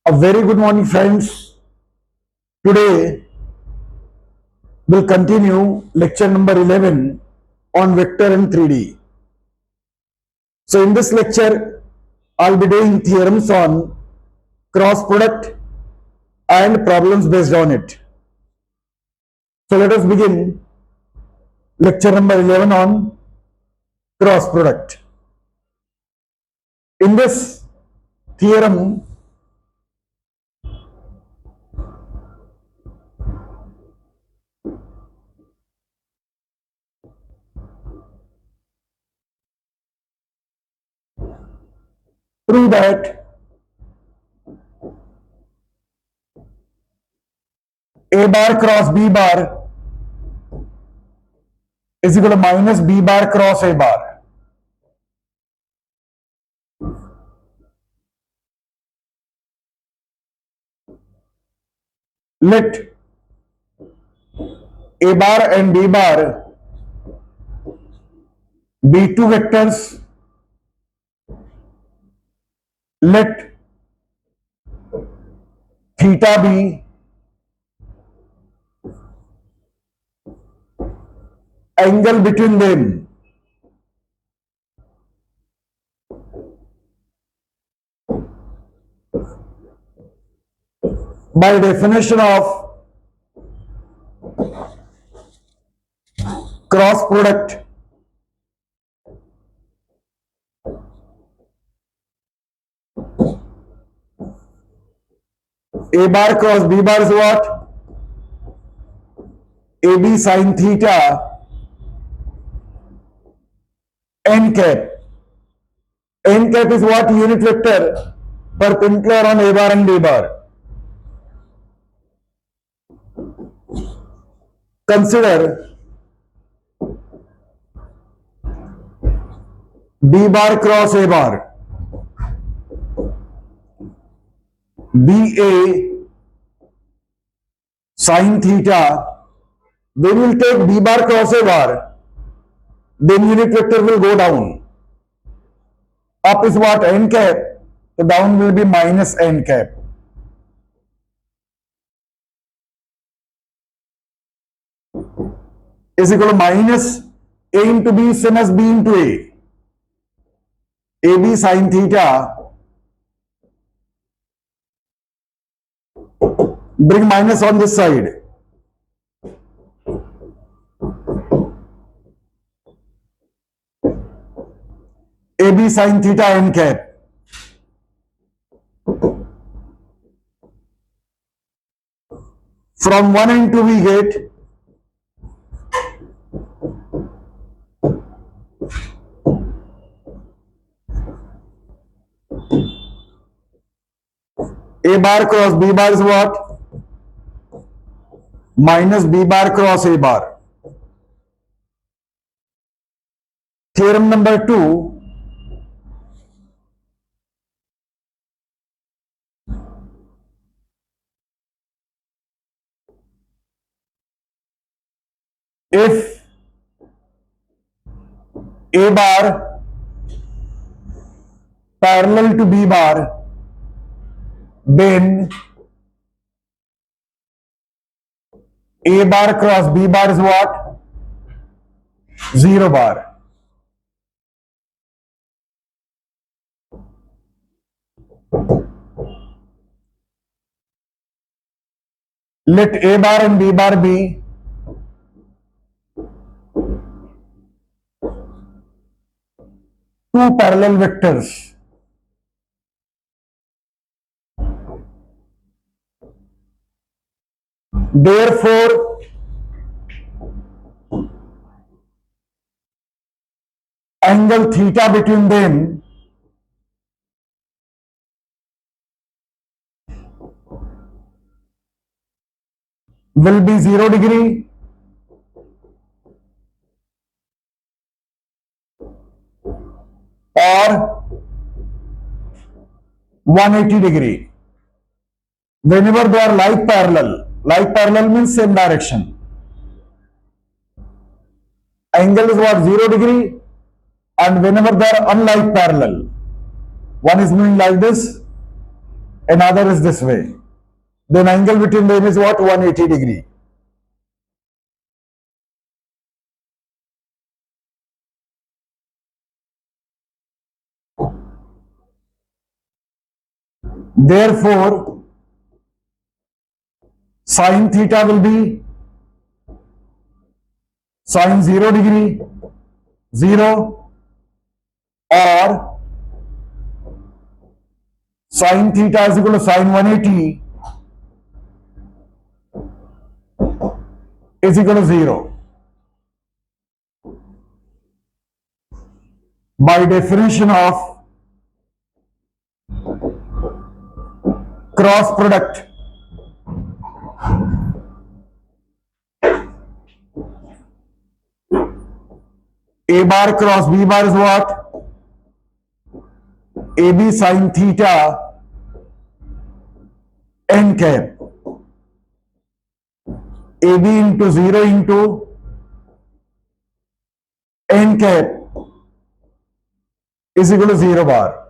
A very good morning, friends. Today we'll continue lecture number 11 on vector and 3D. So in this lecture, I'll be doing theorems on cross product and problems based on it. So let us begin lecture number 11 on cross product. In this theorem, prove that A bar cross B bar is equal to minus B bar cross A bar. Let A bar and B bar be two vectors. Let theta be angle between them. By definition of cross product, A bar cross B bar is what? AB sin theta n cap. N cap is what? Unit vector perpendicular on A bar and B bar. Consider B bar cross A bar. BA sin theta. When we will take B bar cross A bar, then unit vector will go down. Up is what? N cap. So down will be minus n cap. Is equal to minus A into B same as B into A. AB sin theta. Bring minus on this side. AB sin theta n cap. From one end to we get A bar cross B bar is what? Minus B bar cross A bar. Theorem number 2. If A bar parallel to B bar, then A bar cross B bar is what? 0 bar. Let A bar and B bar be two parallel vectors. Therefore, angle theta between them will be 0 degree or 180 degree. Whenever they are like parallel means same direction. Angle is what? 0 degree, and whenever they are unlike parallel, one is moving like this, another is this way. Then angle between them is what? 180 degree. Therefore, sine theta will be sine 0 degree, 0, or sine theta is equal to sine 180 is equal to 0. By definition of cross product, A bar cross B bar is what? AB sine theta n cap. AB into 0 into n cap is equal to 0 bar.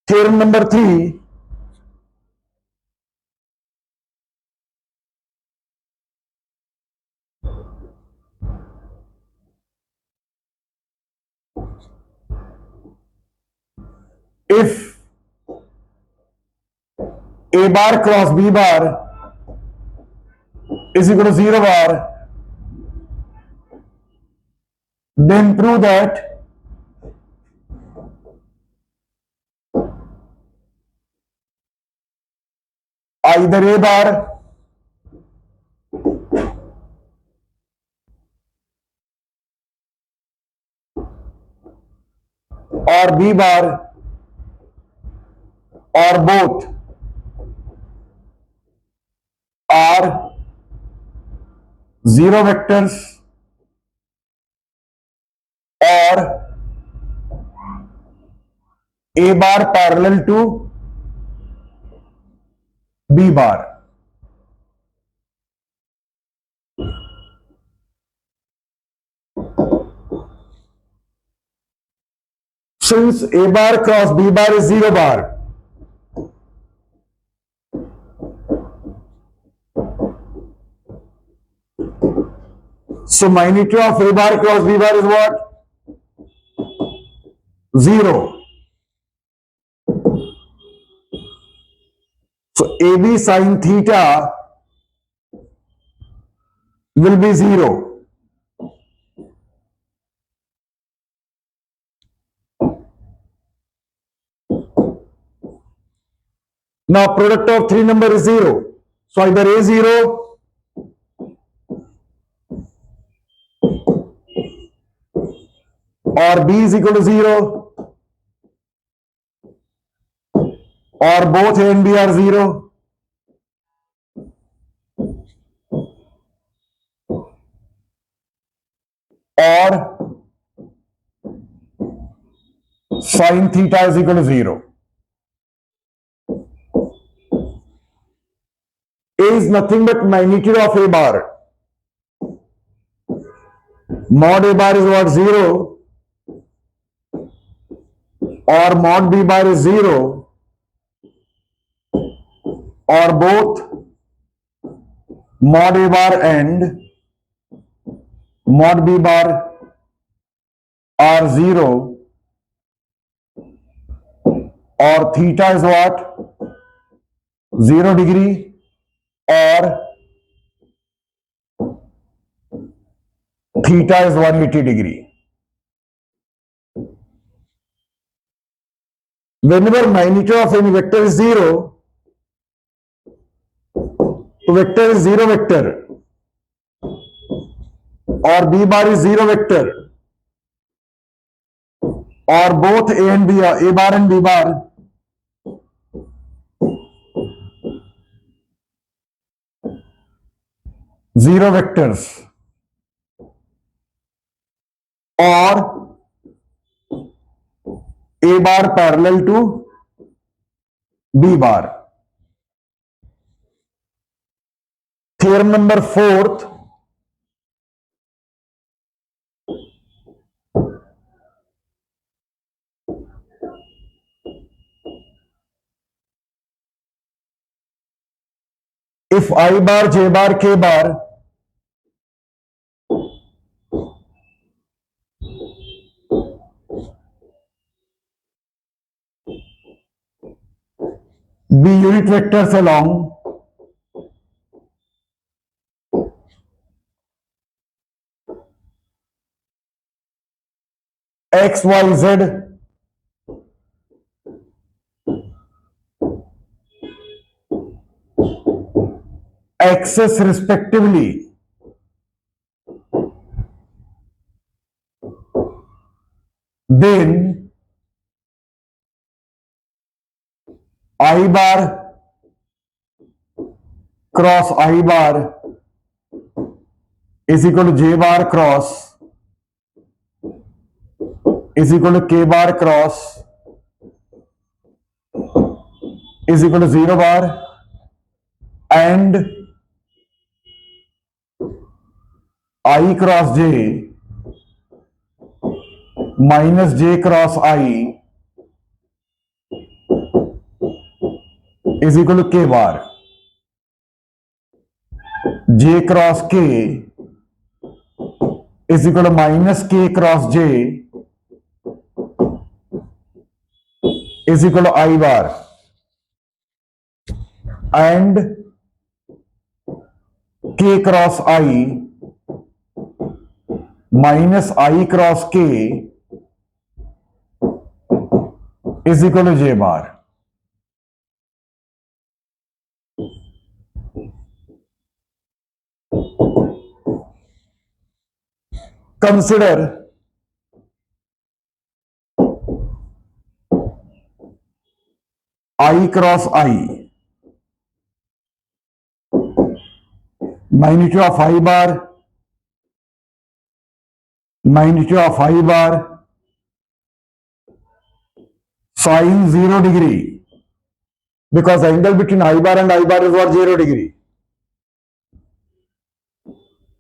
Theorem number 3. If A bar cross B bar is equal to 0 bar, then prove that either A bar or B bar or both are zero vectors or A bar parallel to B bar. Since A bar cross B bar is 0 bar, so magnitude of A bar cross B bar is what? 0. So AB sine theta will be 0. Now product of 3 number is 0. So either A 0 or B is equal to 0 or both A and B are 0 or sine theta is equal to 0. A is nothing but magnitude of A bar. Mod A bar is what? 0 or mod B bar is 0 or both mod A bar and mod B bar are 0 or theta is what? 0 degree or theta is 180 degree. Whenever magnitude of any vector is 0, vector is 0 vector or B bar is 0 vector or both A and B are A bar and B bar zero vectors or A bar parallel to B bar. Theorem number 4th. if I bar, J bar, K bar be unit vectors along X, Y, Z axis respectively, then I bar cross I bar is equal to J bar cross is equal to K bar cross is equal to 0 bar, and I cross J minus J cross I is equal to K bar. J cross K is equal to minus K cross J is equal to I bar, and K cross I minus I cross K is equal to J bar. Consider I cross I, magnitude of I bar, magnitude of I bar, sine 0 degree, because angle between I bar and I bar is what, 0 degree,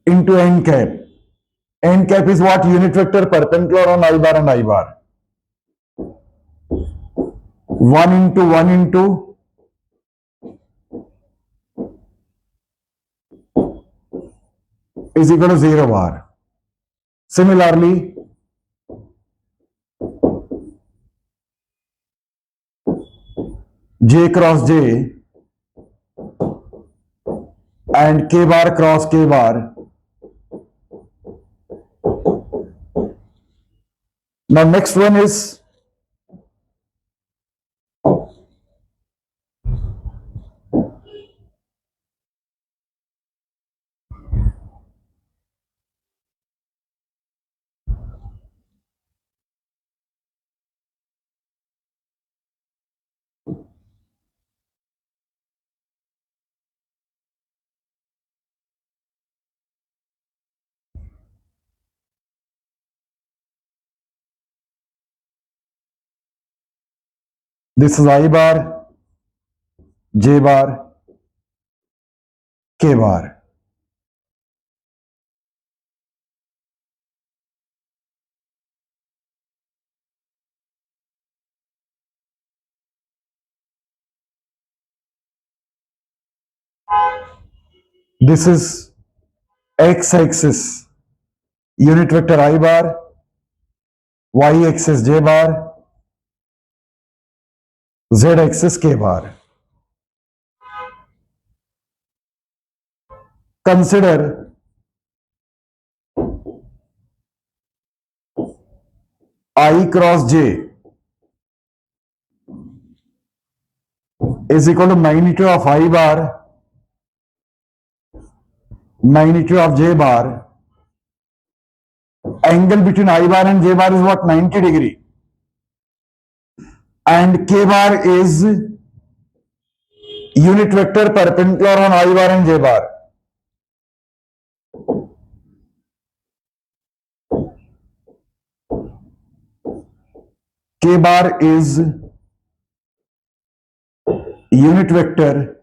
into n cap. N cap is what, unit vector perpendicular on I bar and I bar. 1 into 1 into is equal to 0 bar. Similarly, J cross J and K bar cross K bar. Now next one is this is I bar, J bar, K bar. This is X axis, unit vector I bar, Y axis J bar, Z axis K bar. Consider I cross J is equal to magnitude of I bar, magnitude of J bar. Angle between I bar and J bar is what, 90 degree. And K bar is unit vector perpendicular on I bar and J bar. K bar is unit vector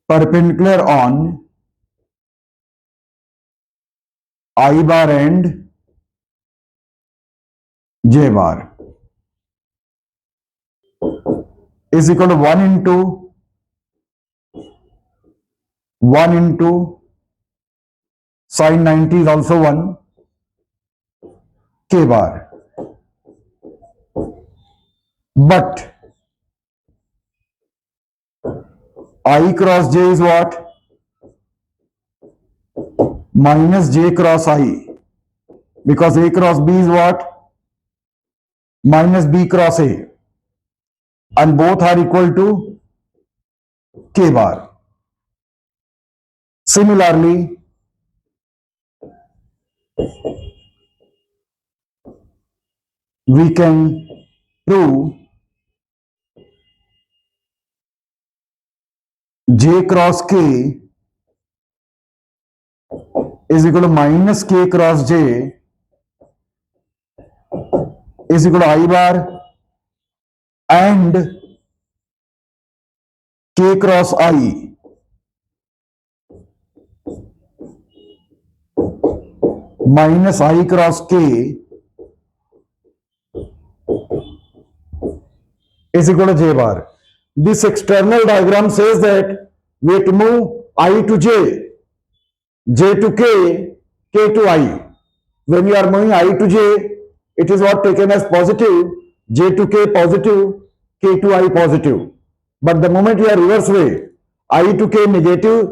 perpendicular on I bar and J bar. is equal to 1 into sine 90 is also 1 k bar. But I cross j is what? Minus j cross I. Because A cross B is what? Minus B cross A. And both are equal to k bar. Similarly, we can prove j cross k is equal to minus k cross j is equal to I bar and k cross I minus I cross k is equal to j bar. This external diagram says that we have to move I to j, j to k, k to I. When you are moving I to j, it is what taken as positive, j to k positive, k to I positive. But the moment you are reverse way, I to k negative,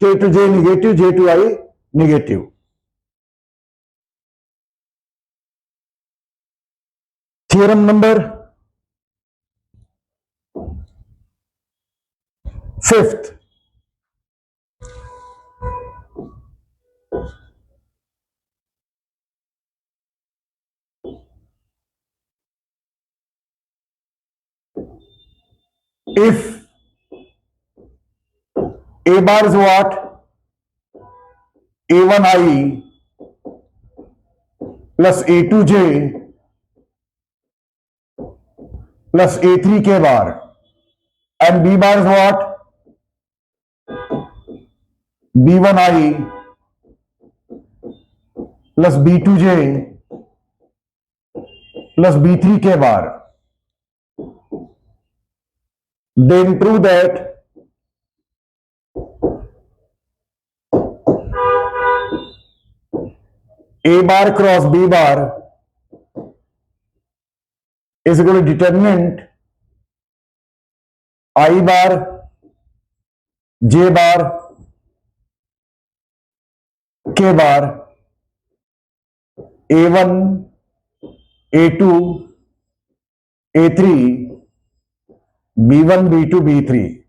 k to j negative, j to I negative. Theorem number 5th. If A bar is what? A1i plus A2j plus A3k bar, and B bar is what? B1i plus B2j plus B3k bar, then prove that A bar cross B bar is equal to determinant I bar, J bar, K bar, A1, A2, A3, B1, B2, B3.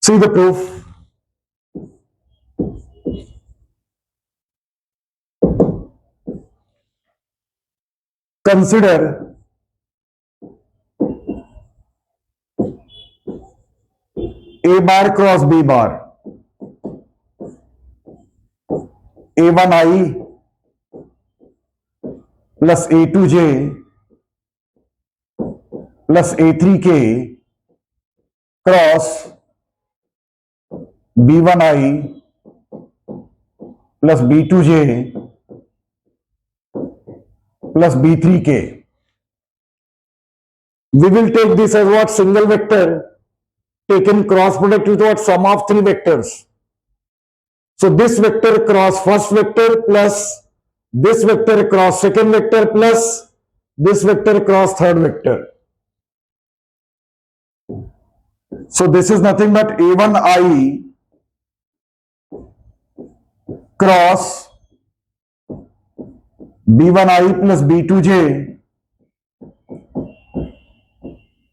See the proof. Consider A bar cross B bar, A1i plus A2j plus A3k cross B1i plus B2j plus B3k. We will take this as what? Single vector taken cross product with what? Sum of three vectors. So this vector cross first vector plus this vector cross second vector plus this vector cross third vector. So this is nothing but A1i cross B1i plus B2j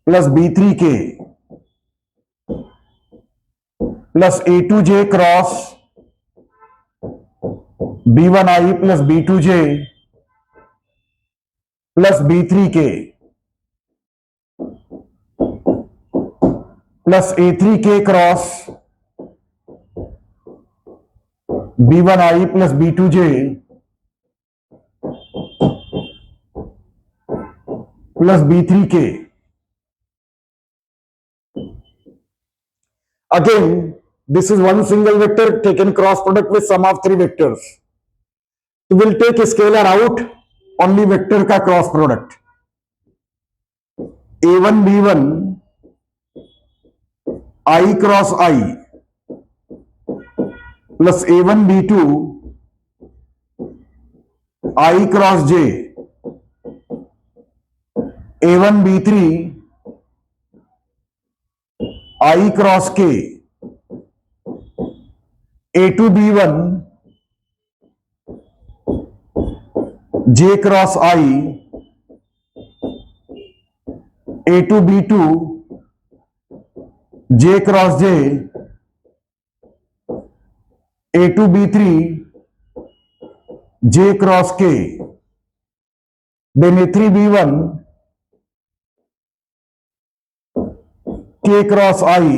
plus B3k plus A2j cross B1i plus B2j plus B3k plus A3k cross B1i plus B2j plus B3k. Again, this is one single vector taken cross product with sum of three vectors. तो will take scalar out, only vector का cross product a1 b1 I cross I plus a1 b2 I cross J, a1 b3 I cross K, a2 b1 J cross I, a2 b2 J cross J, a2 b3 J cross K, then a3 b1 K cross I,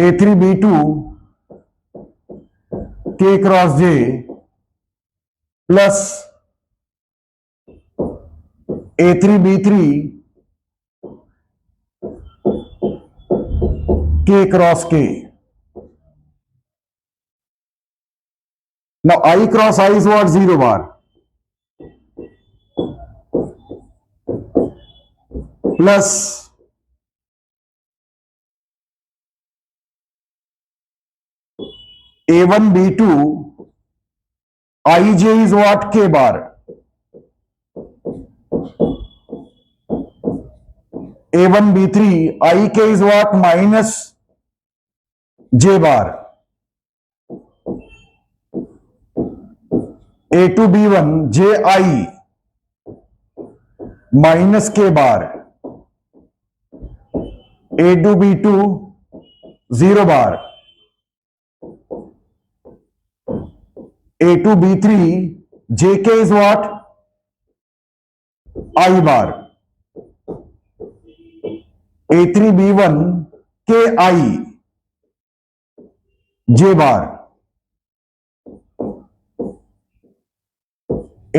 a3 b2 K cross J plus a3 b3 K cross K. Now I cross I is what? 0 bar plus a1 b2 ij is what? K bar. a1 b3 ik is what? Minus j bar. a2 b1 ji minus k bar. a2 b2 0 bar. a2 b3 jk is what? I bar. a3 b1 ki j bar.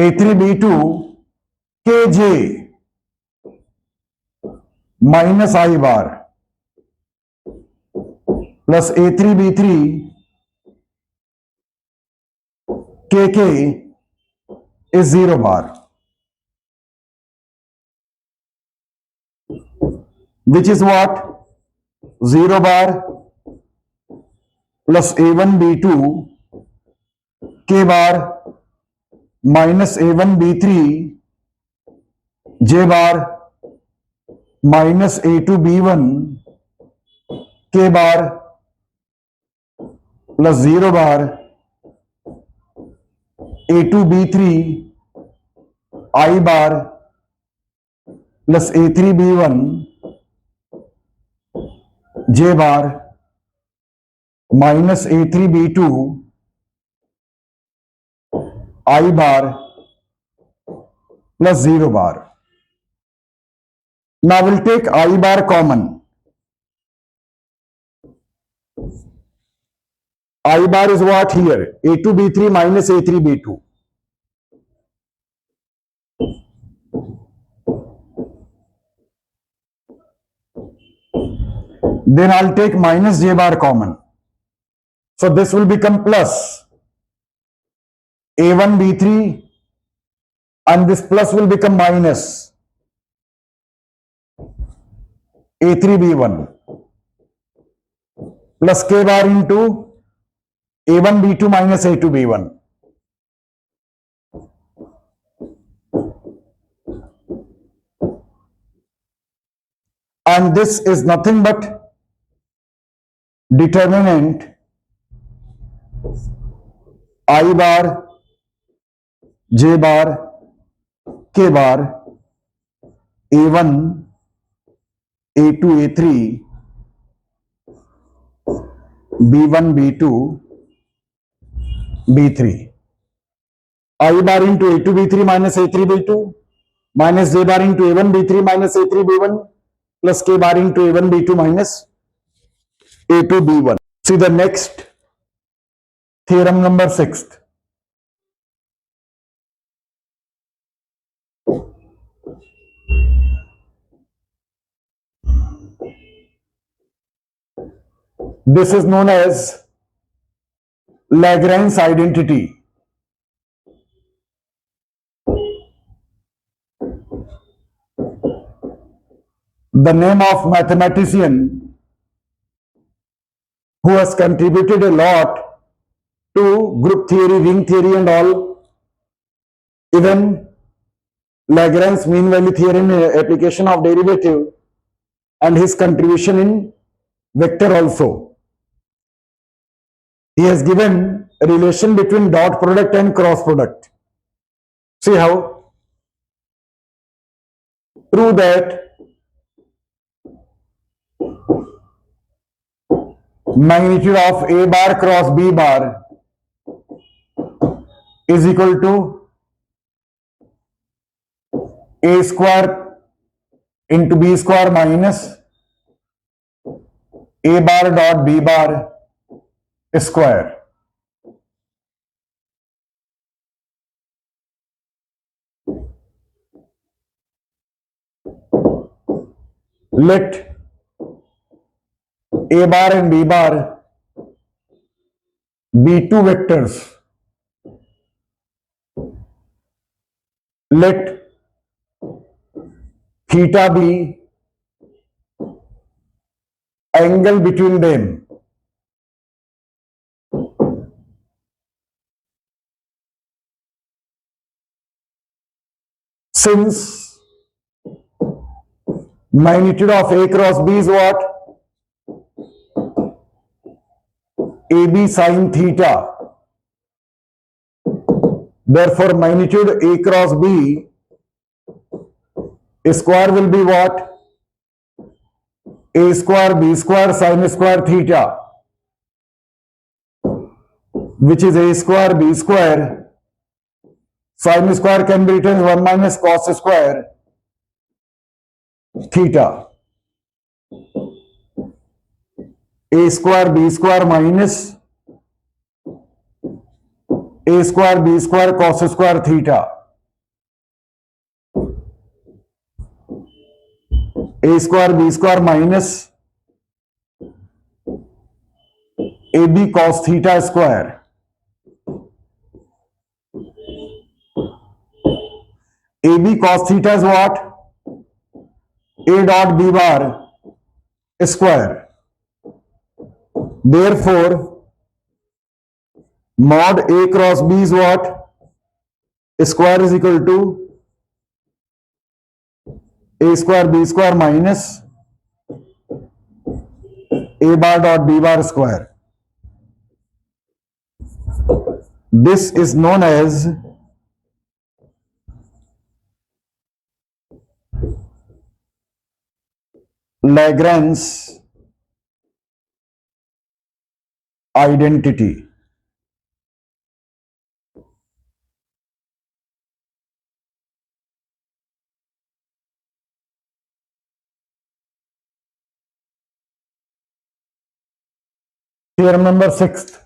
a3 b2 kj minus I bar plus a3 b3 kk is 0 bar, which is what? 0 bar plus a1 b2 k bar minus a1 b3 j bar minus a2 b1 k bar plus 0 bar a2 b3 I bar plus a3 b1 j bar minus a3 b2 I bar plus 0 bar. Now we'll take I bar common. I bar is what here? a2 b3 minus a3 b2. Then I'll take minus j bar common. So this will become plus a1 b3 and this plus will become minus a3 b1 plus k bar into a1 b2 minus a2 b1. And this is nothing but determinant I bar j bar k bar a1 a2 a3 b1 b2 b3. I bar into a2 b3 minus a3 b2 minus j bar into a1 b3 minus a3 b1 plus k bar into a1 b2 minus a2 b1. See the next theorem number 6th. This is known as Lagrange's identity. The name of mathematician who has contributed a lot to group theory, ring theory and all, even Lagrange's mean value theorem, application of derivative, and his contribution in vector also. He has given a relation between dot product and cross product. See how? Prove that magnitude of A bar cross B bar is equal to A square into B square minus A bar dot B bar square. Let A bar and B bar be two vectors. Let theta be angle between them. Since magnitude of A cross B is what? AB sine theta. Therefore, magnitude A cross B square will be what? A square B square sine square theta, which is A square B square. Sine square can be written as 1 minus cos square theta. A square B square minus A square B square cos square theta. A square B square minus AB cos theta square. AB cos theta is what? A dot B bar square. Therefore, mod A cross B is what? Square is equal to A square B square minus A bar dot B bar square. This is known as Lagrange's identity. Theorem number 6th.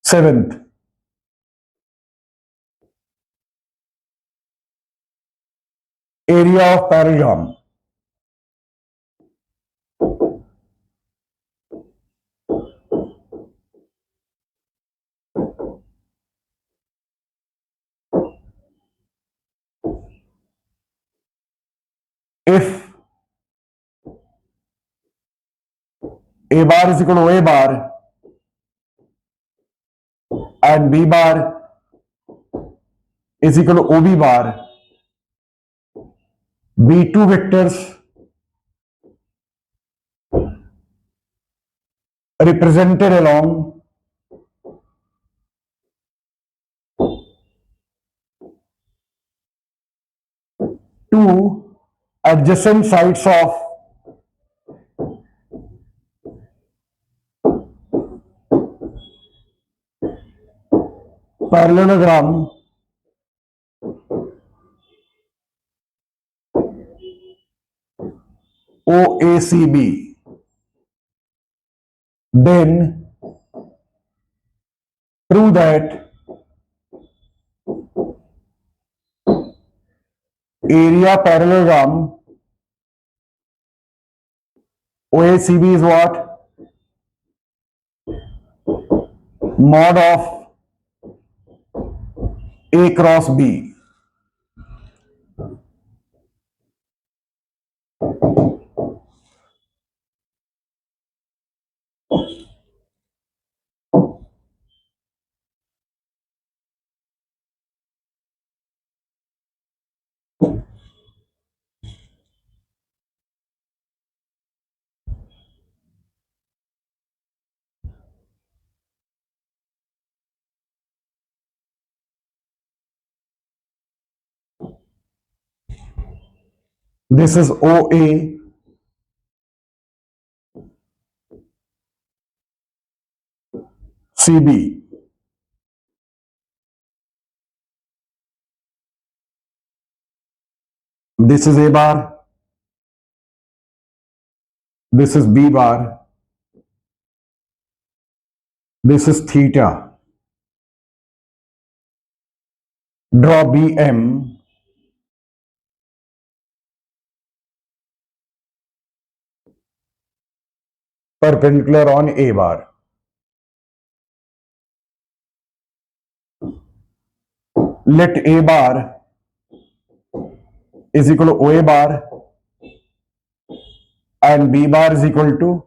Seventh. Area of parallelogram. If A bar is equal to A bar and B bar is equal to OB bar, be two vectors represented along two adjacent sides of parallelogram OACB, then prove that area parallelogram OACB is what? Mod of A cross B. This is OA CB. This is A bar. This is B bar. This is theta. Draw BM perpendicular on A bar. Let A bar is equal to OA bar and B bar is equal to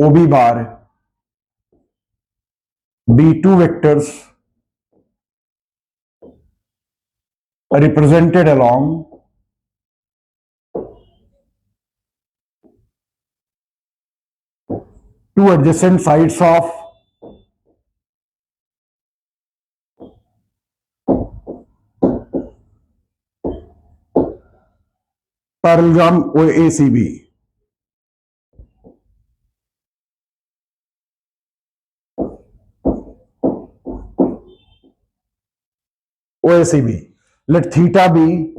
OB bar be two vectors represented along two adjacent sides of parallelogram OACB. OACB. Let theta be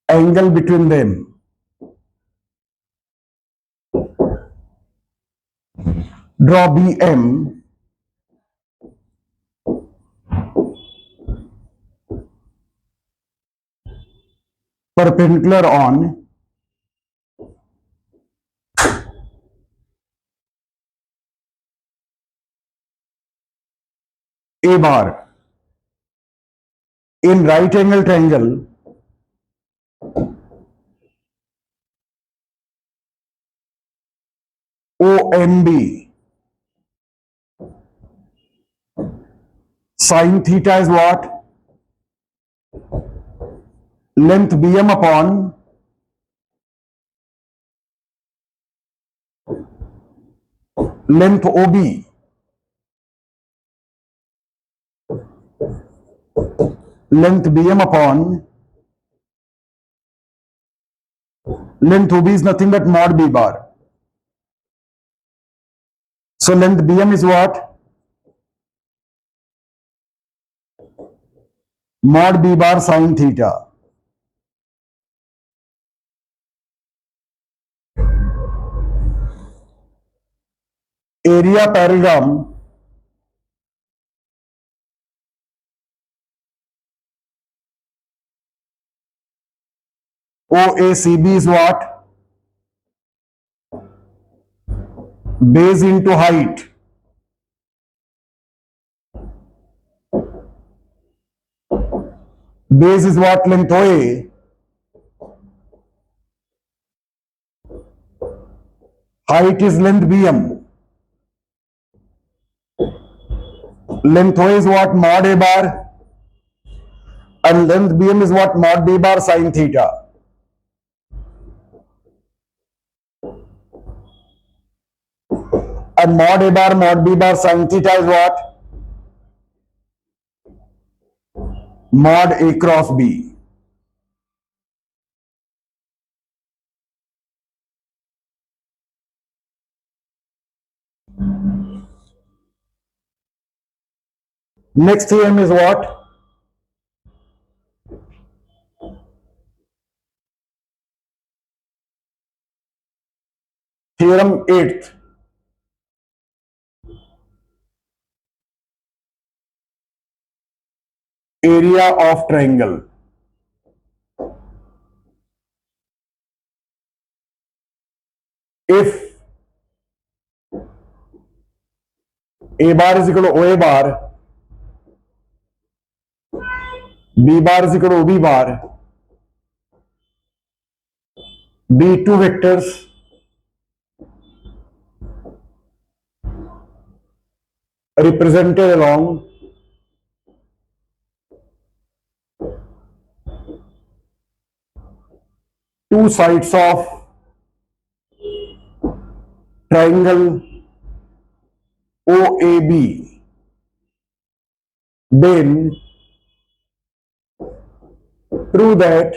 angle between them. Draw BM perpendicular on A bar. In right angle triangle, OMB, sin theta is what? Length BM upon length OB. Length BM upon length OB is nothing but mod B bar. So length BM is what? Mod B bar sin theta. Area parallelogram OACB is what? Base into height. Base is what? Length OA. Height is length BM. Length OA is what? Mod A bar. And length BM is what? Mod B bar sin theta. And mod A bar, mod B bar sin theta is what? Mod A cross B. Next theorem is what? Theorem 8th. Area of triangle. if A bar is equal to OA bar, B bar is equal to OB bar, B two vectors represented along two sides of triangle OAB, then prove that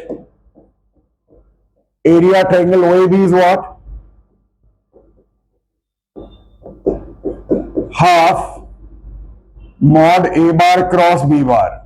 area triangle OAB is what? Half mod A bar cross B bar.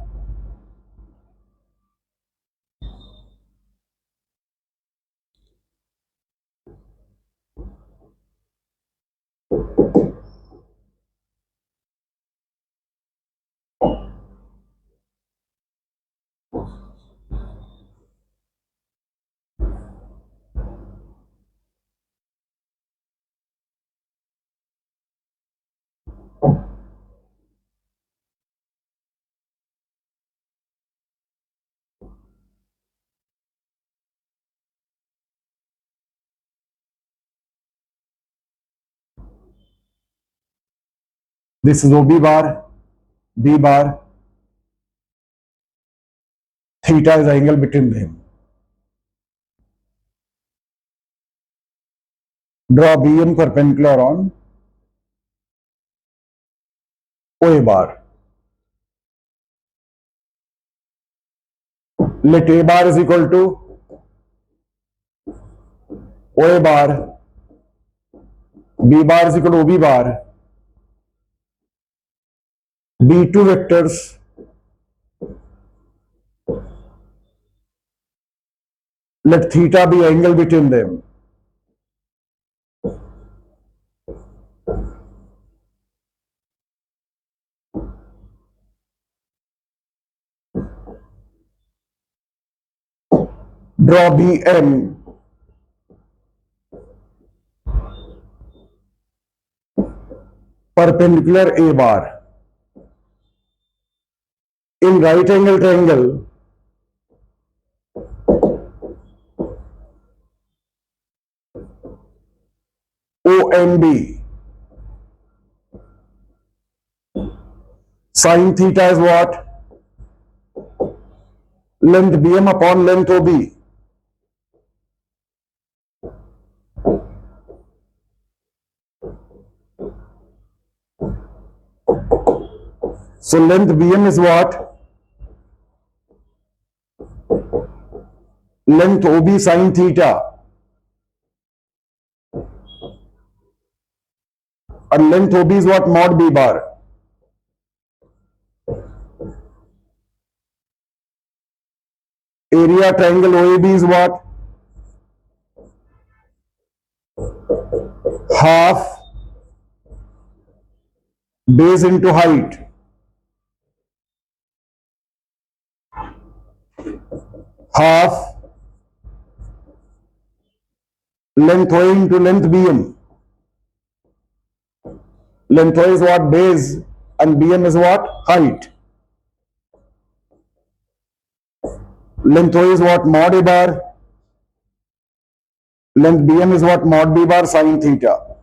This is OB bar, B bar, theta is the angle between them. Draw BM perpendicular on OA bar. Let A bar is equal to OA bar, B bar is equal to OB bar, B two vectors let theta be angle between them. Draw BM perpendicular A bar. In right angle triangle, OMB, sin theta is what? Length BM upon length OB. So length BM is what? Length OB sin theta. And length OB is what? Mod B bar. Area triangle OAB is what? Half base into height. Half length OA into length BM. Length OA is what? Base, and BM is what? Height. Length OA is what? Mod A bar. Length BM is what? Mod B bar sin theta.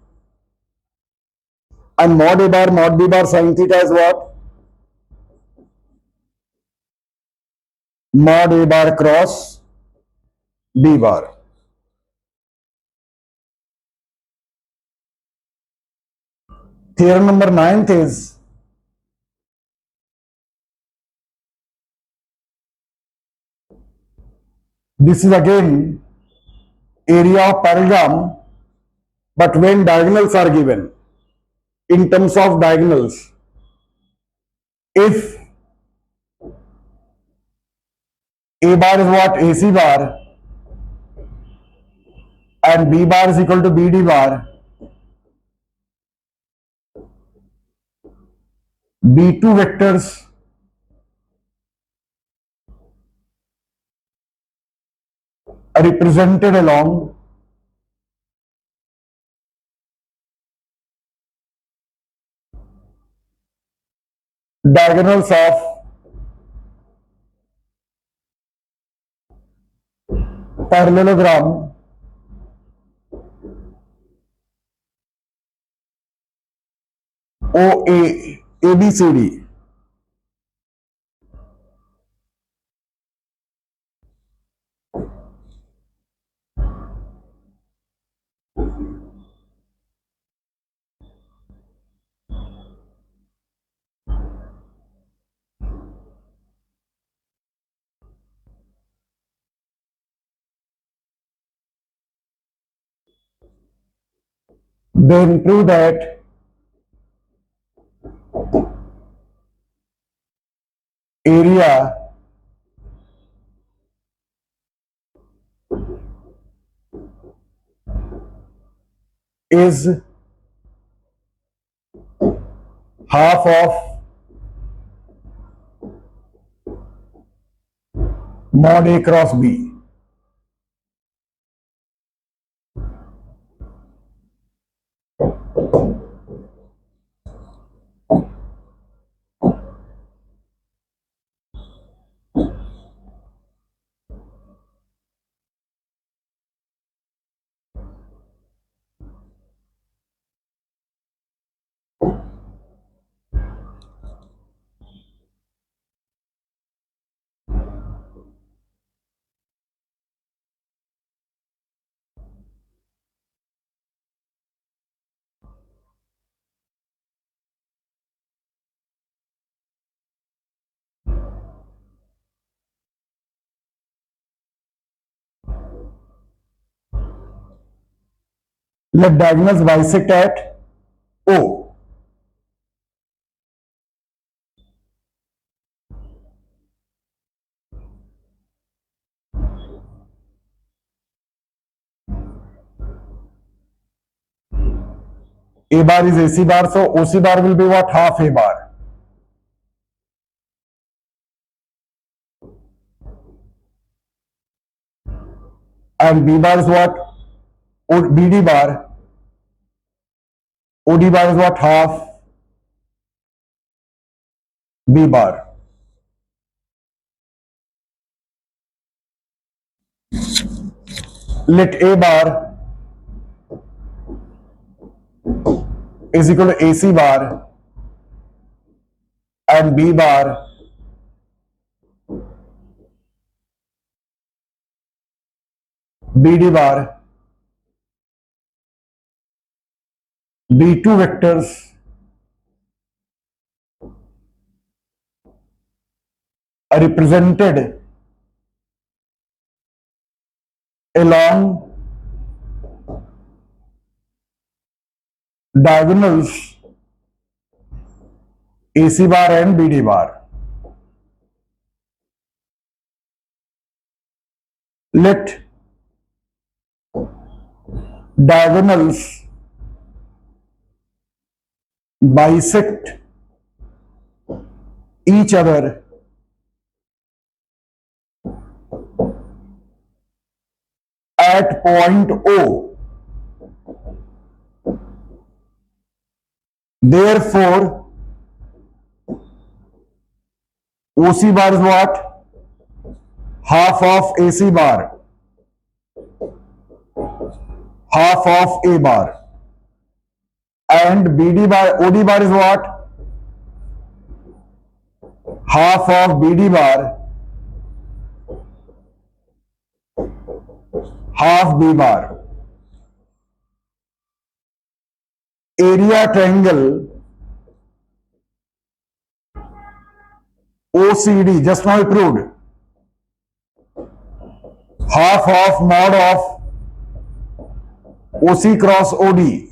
And mod A bar, mod B bar sin theta is what? Mod A bar cross B bar. Theorem number 9th is this is again area of parallelogram, but when diagonals are given in terms of diagonals, if A bar is what? AC bar and B bar is equal to BD bar, B2 vectors are represented along diagonals of parallelogram OA ABCD. Then prove that area is half of mod A cross B. Let diagonals bisect at O. A bar is AC bar, so OC bar will be what? Half A bar. And B bar is what? BD bar. OD bar is what? Half B bar. Let A bar is equal to AC bar and B bar BD bar be two vectors are represented along diagonals AC bar and BD bar. Let diagonals bisect each other at point O. Therefore, OC bar is what? Half of AC bar, half of A bar, and BD bar, OD bar is what? Half of BD bar, half B bar. Area triangle OCD, just now I proved, half of mod of OC cross OD.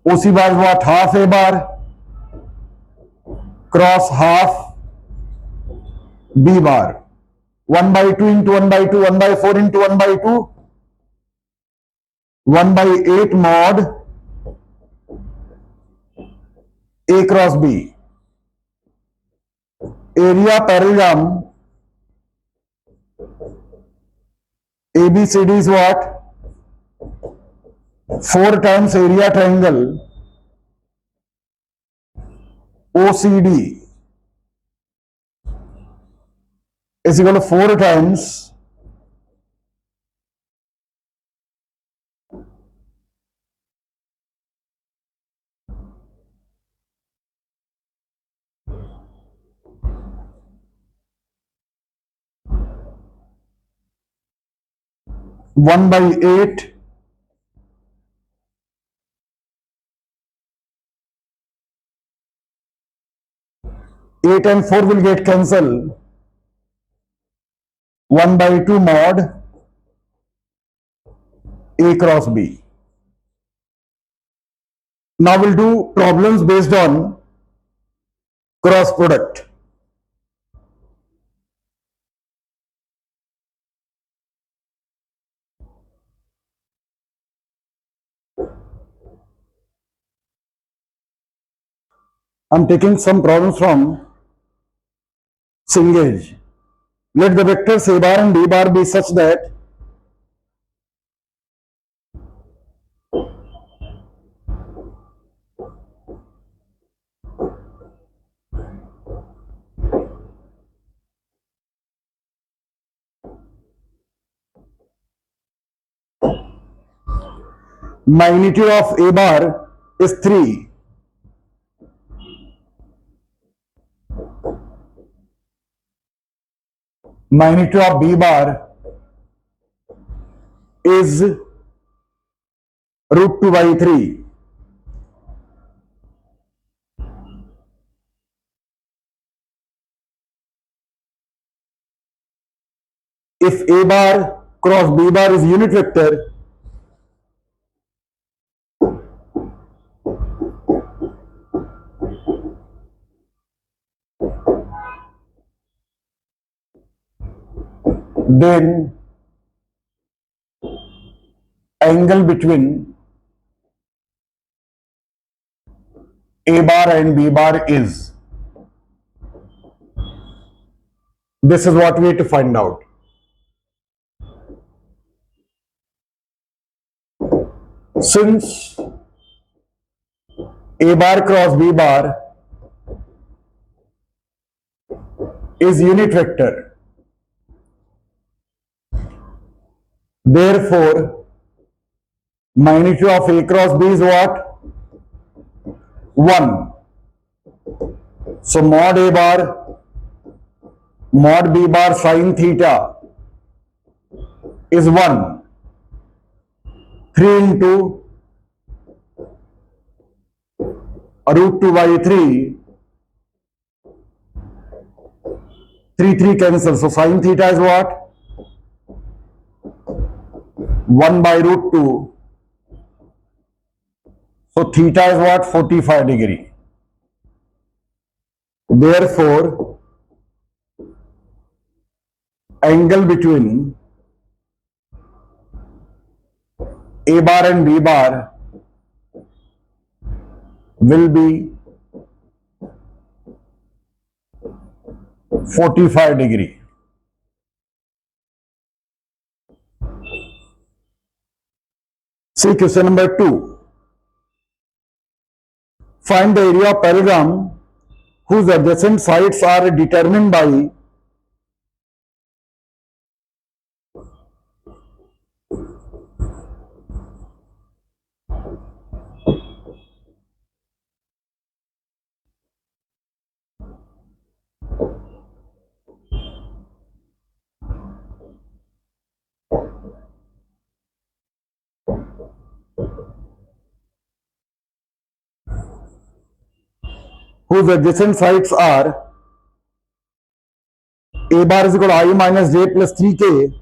OC bar is what? Half A bar cross half B bar. 1 by 2 into 1 by 2, 1 by 4 into 1 by 2, 1 by 8 mod A cross B. Area parallelogram ABCD is what? 4 times area triangle OCD is equal to 4 times one by 8 8 and 4 will get cancelled. 1 by 2 mod A cross B. Now we'll do problems based on cross product. I'm taking some problems from Cengage. Let the vectors A bar and B bar be such that magnitude of A bar is 3. Magnitude of B bar is root 2 by 3. If A bar cross B bar is unit vector, then angle between A bar and B bar is. This is what we have to find out. Since A bar cross B bar is unit vector, therefore magnitude of A cross B is what? 1. So mod A bar mod B bar sin theta is 1. 3 into root 2 by 3. 3 cancel. So sin theta is what? 1 by root 2. So theta is what? 45 degree. Therefore, angle between A bar and B bar will be 45 degree. See question number 2. Find the area of parallelogram whose adjacent sides are determined by whose adjacent sides are A bar is equal to I minus j plus 3k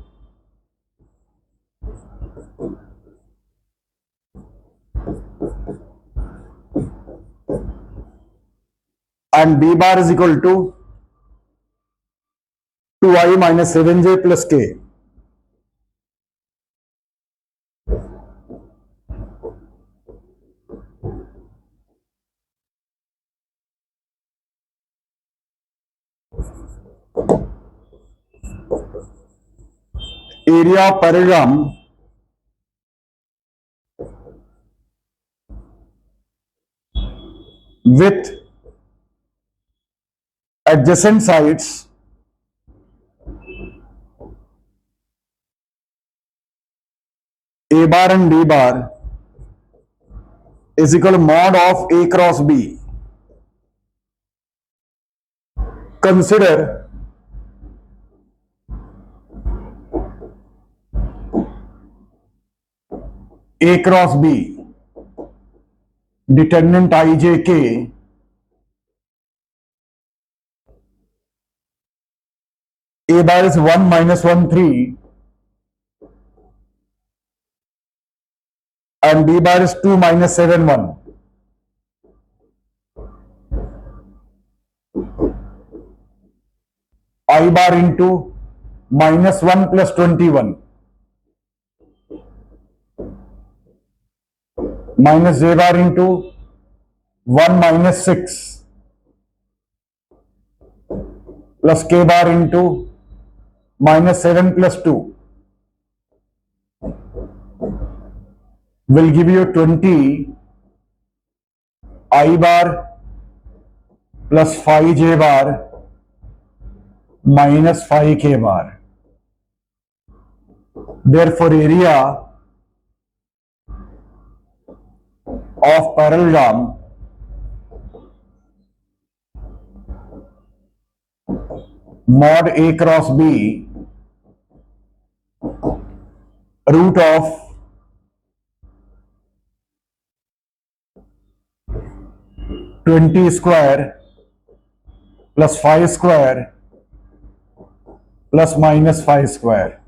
and B bar is equal to 2i minus 7j plus k. Area of parallelogram with adjacent sides A bar and B bar is equal to mod of A cross B. Consider A cross B, determinant ijk, A bar is 1 minus 1 3 and B bar is 2 minus 7 1. I bar into minus 1 plus 21 minus J bar into 1 minus 6 plus K bar into minus 7 plus 2 will give you 20 I bar plus 5 J bar minus 5 K bar. Therefore, area of parallelogram mod A cross B root of 20 square plus 5 square plus minus 5 square.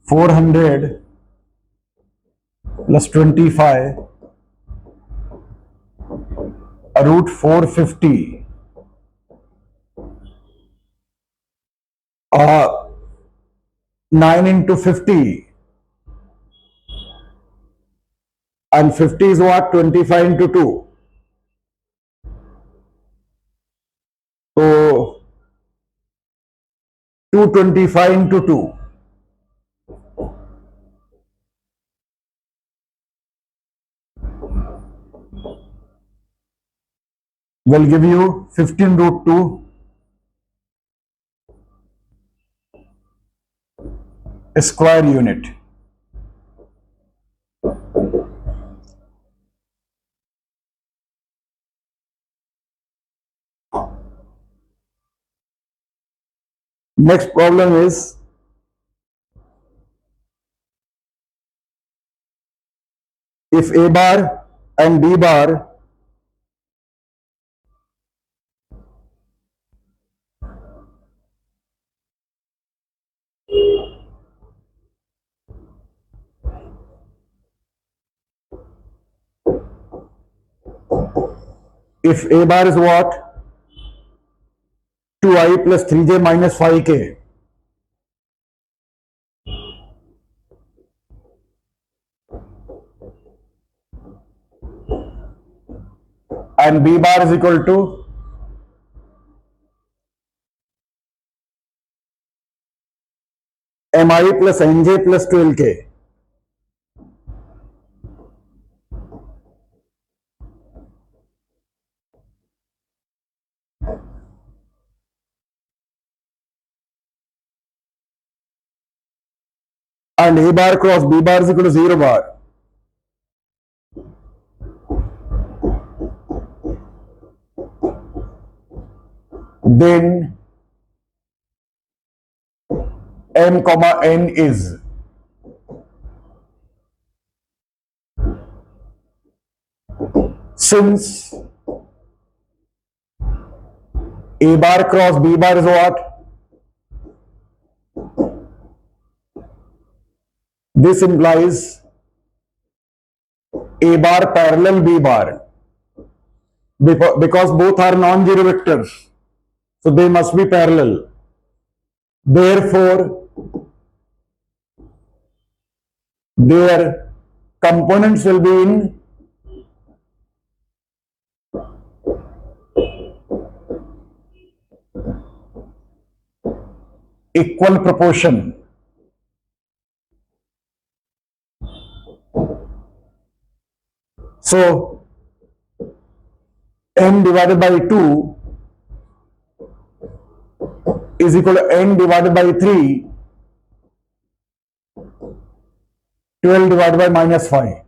400 plus 25 root 450 9 into 50 and 50 is what? 25 into 2. So 225 into 2 will give you 15 root 2 square unit. Next problem is if A bar and B bar if A bar is what? 2i plus 3j minus 5k and B bar is equal to mi plus nj plus 12k. And A bar cross B bar is equal to 0 bar. Then m comma n is since A bar cross B bar is what? This implies A bar parallel B bar because both are non-zero vectors, so they must be parallel. Therefore, their components will be in equal proportion. So m divided by 2 is equal to n divided by 3, 12 divided by minus 5.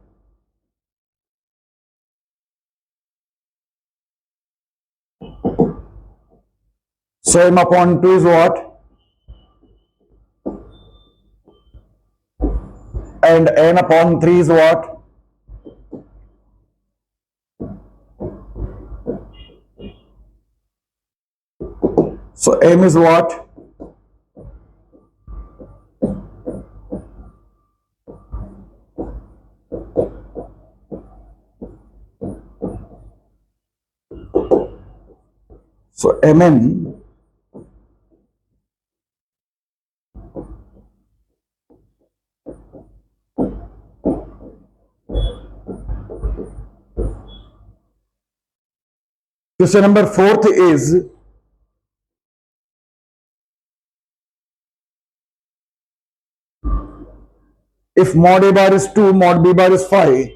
So m upon 2 is what? And n upon 3 is what? So m is what? So mn question number 4th is if mod a bar is 2, mod b bar is 5,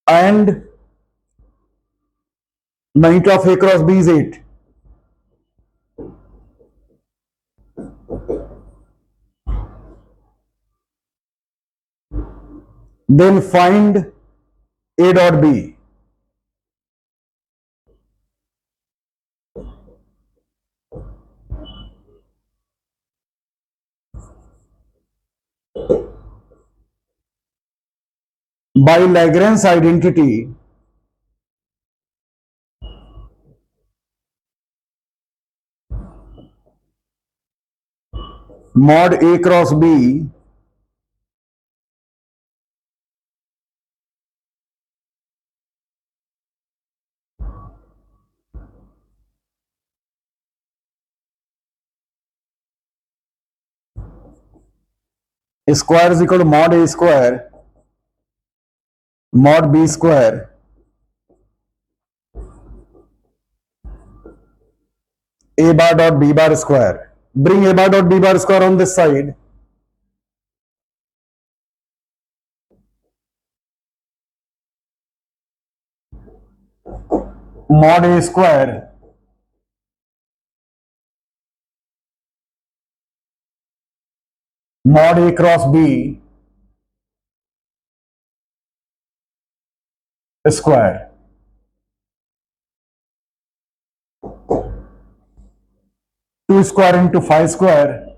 and magnitude of a cross b is 8, then find a dot b. By Lagrange's identity, mod a cross b square is equal to mod a square mod b square a bar dot b bar square. Bring a bar dot b bar square on this side. Mod a square mod a cross b square. Two square into 5 square,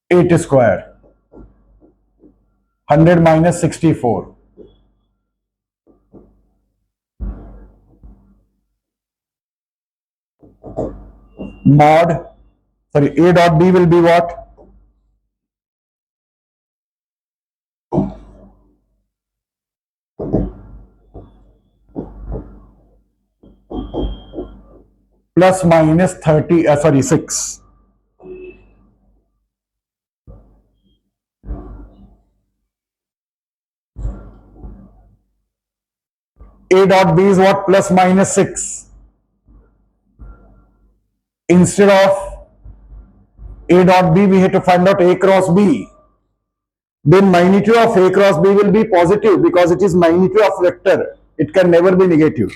8 square, 100 minus 64. Mod, sorry, a dot b will be what? Plus minus 30, sorry, 6. A dot b is what? Plus minus 6. Instead of a dot b, we have to find out a cross b. Then magnitude of a cross b will be positive because it is magnitude of vector. It can never be negative.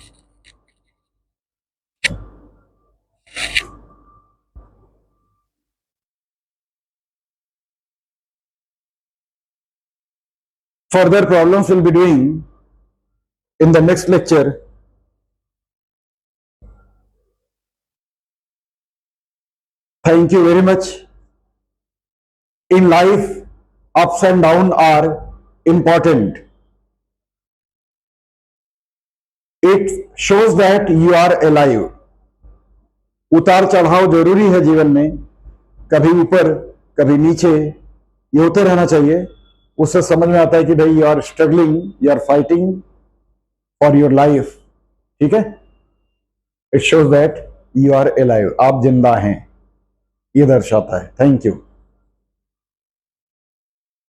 Further problems we'll be doing in the next lecture. Thank you very much. In life, ups and downs are important. It shows that you are alive. उतार चढ़ाव जरूरी है जीवन में, कभी ऊपर कभी नीचे, ये होते रहना चाहिए. उससे समझ में आता है कि भाई you are struggling, you are fighting for your life. ठीक है. It shows that you are alive, आप जिंदा हैं, ये दर्शाता है. Thank you.